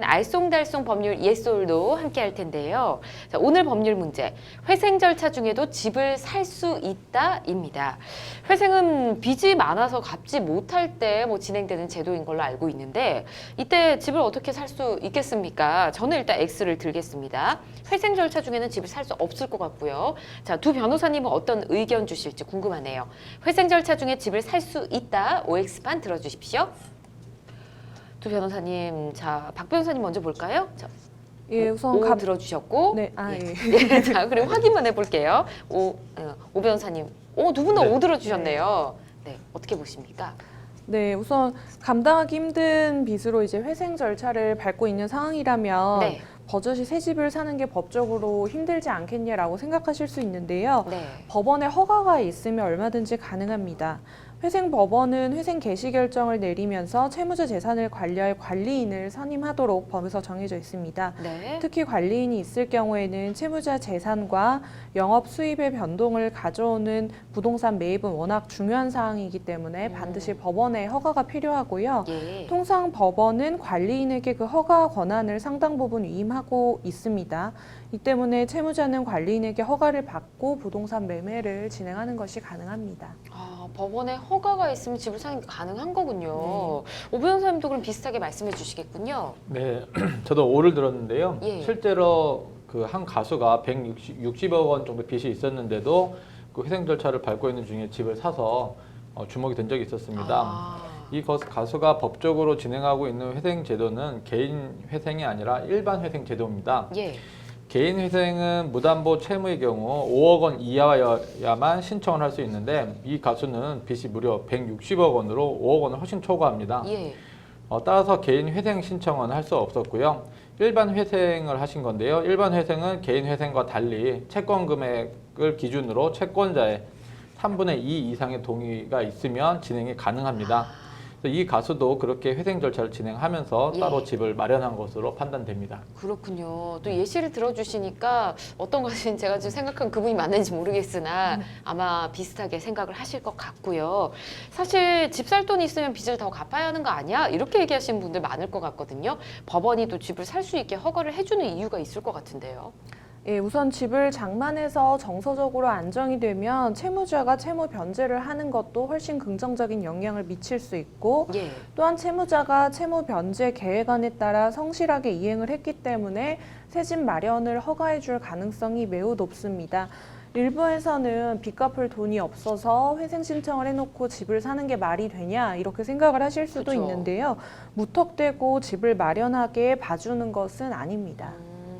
알쏭달쏭 법률 예솔도 함께 할 텐데요. 자, 오늘 법률 문제, 회생 절차 중에도 집을 살 수 있다입니다. 회생은 빚이 많아서 갚지 못할 때 뭐 진행되는 제도인 걸로 알고 있는데 이때 집을 어떻게 살 수 있겠습니까? 저는 일단 X를 들겠습니다. 회생 절차 중에는 집을 살 수 없을 것 같고요. 자, 두 변호사님은 어떤 의견 주실지 궁금하네요. 회생 절차 중에 집을 살 수 있다, OX판 들어주십시오. 두 변호사님, 자, 박 변호사님 먼저 볼까요? 자, 예, 우선 O 들어주셨고, 네, 예. 예, 자, 그리고 확인만 해볼게요. 오 변호사님, 두 분 다 네. O 들어주셨네요. 네, 어떻게 보십니까? 네, 우선 감당하기 힘든 빚으로 이제 회생 절차를 밟고 있는 상황이라면 네. 버젓이 새 집을 사는 게 법적으로 힘들지 않겠냐라고 생각하실 수 있는데요. 네. 법원의 허가가 있으면 얼마든지 가능합니다. 회생법원은 회생 개시 결정을 내리면서 채무자 재산을 관리할 관리인을 선임하도록 법에서 정해져 있습니다. 네. 특히 관리인이 있을 경우에는 채무자 재산과 영업 수입의 변동을 가져오는 부동산 매입은 워낙 중요한 사항이기 때문에 반드시 법원의 허가가 필요하고요. 예. 통상 법원은 관리인에게 그 허가 권한을 상당 부분 위임하고 있습니다. 이 때문에 채무자는 관리인에게 허가를 받고 부동산 매매를 진행하는 것이 가능합니다. 아, 법원의 허가가 있으면 집을 사는 게 가능한 거군요. 네. 오 변호사님도 그럼 비슷하게 말씀해 주시겠군요. 네, 저도 O를 들었는데요. 예. 실제로 그 한 가수가 160억 원 정도 빚이 있었는데도 그 회생 절차를 밟고 있는 중에 집을 사서 주목이 된 적이 있었습니다. 아. 이 가수가 법적으로 진행하고 있는 회생 제도는 개인 회생이 아니라 일반 회생 제도입니다. 예. 개인 회생은 무담보 채무의 경우 5억 원 이하여야만 신청을 할 수 있는데 이 가수는 빚이 무려 160억 원으로 5억 원을 훨씬 초과합니다. 예. 따라서 개인 회생 신청은 할 수 없었고요. 일반 회생을 하신 건데요. 일반 회생은 개인 회생과 달리 채권 금액을 기준으로 채권자의 3분의 2 이상의 동의가 있으면 진행이 가능합니다. 그래서 이 가수도 그렇게 회생 절차를 진행하면서 예. 따로 집을 마련한 것으로 판단됩니다. 그렇군요. 또 예시를 들어주시니까 어떤 것인지 제가 지금 생각한 그분이 맞는지 모르겠으나 아마 비슷하게 생각을 하실 것 같고요. 사실 집 살 돈이 있으면 빚을 더 갚아야 하는 거 아니야? 이렇게 얘기하시는 분들 많을 것 같거든요. 법원이 또 집을 살 수 있게 허가를 해주는 이유가 있을 것 같은데요. 예, 우선 집을 장만해서 정서적으로 안정이 되면 채무자가 채무 변제를 하는 것도 훨씬 긍정적인 영향을 미칠 수 있고 예. 또한 채무자가 채무 변제 계획안에 따라 성실하게 이행을 했기 때문에 새 집 마련을 허가해 줄 가능성이 매우 높습니다. 일부에서는 빚 갚을 돈이 없어서 회생 신청을 해놓고 집을 사는 게 말이 되냐 이렇게 생각을 하실 수도 그렇죠. 있는데요. 무턱대고 집을 마련하게 봐주는 것은 아닙니다.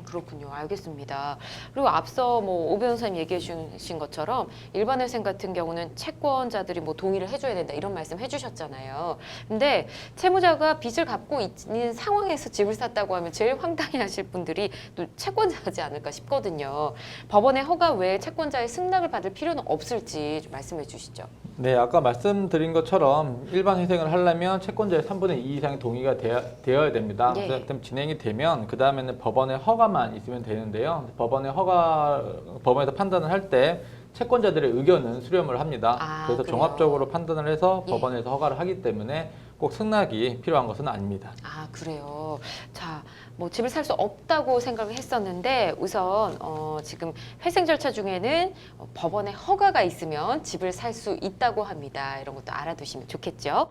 그렇군요. 알겠습니다. 그리고 앞서 오 변호사님 얘기해 주신 것처럼 일반 회생 같은 경우는 채권자들이 동의를 해줘야 된다 이런 말씀 해주셨잖아요. 근데 채무자가 빚을 갚고 있는 상황에서 집을 샀다고 하면 제일 황당해하실 분들이 또 채권자지 않을까 싶거든요. 법원의 허가 외에 채권자의 승낙을 받을 필요는 없을지 좀 말씀해 주시죠. 네, 아까 말씀드린 것처럼 일반 회생을 하려면 채권자의 3분의 2 이상의 동의가 되어야 됩니다. 예. 그럼 진행이 되면 그 다음에는 법원의 허가만 있으면 되는데요. 법원에서 판단을 할 때 채권자들의 의견은 수렴을 합니다. 그래서 그래요? 종합적으로 판단을 해서 예. 법원에서 허가를 하기 때문에 꼭 승낙이 필요한 것은 아닙니다. 아, 그래요. 자, 집을 살 수 없다고 생각을 했었는데 우선 지금 회생 절차 중에는 법원의 허가가 있으면 집을 살 수 있다고 합니다. 이런 것도 알아두시면 좋겠죠.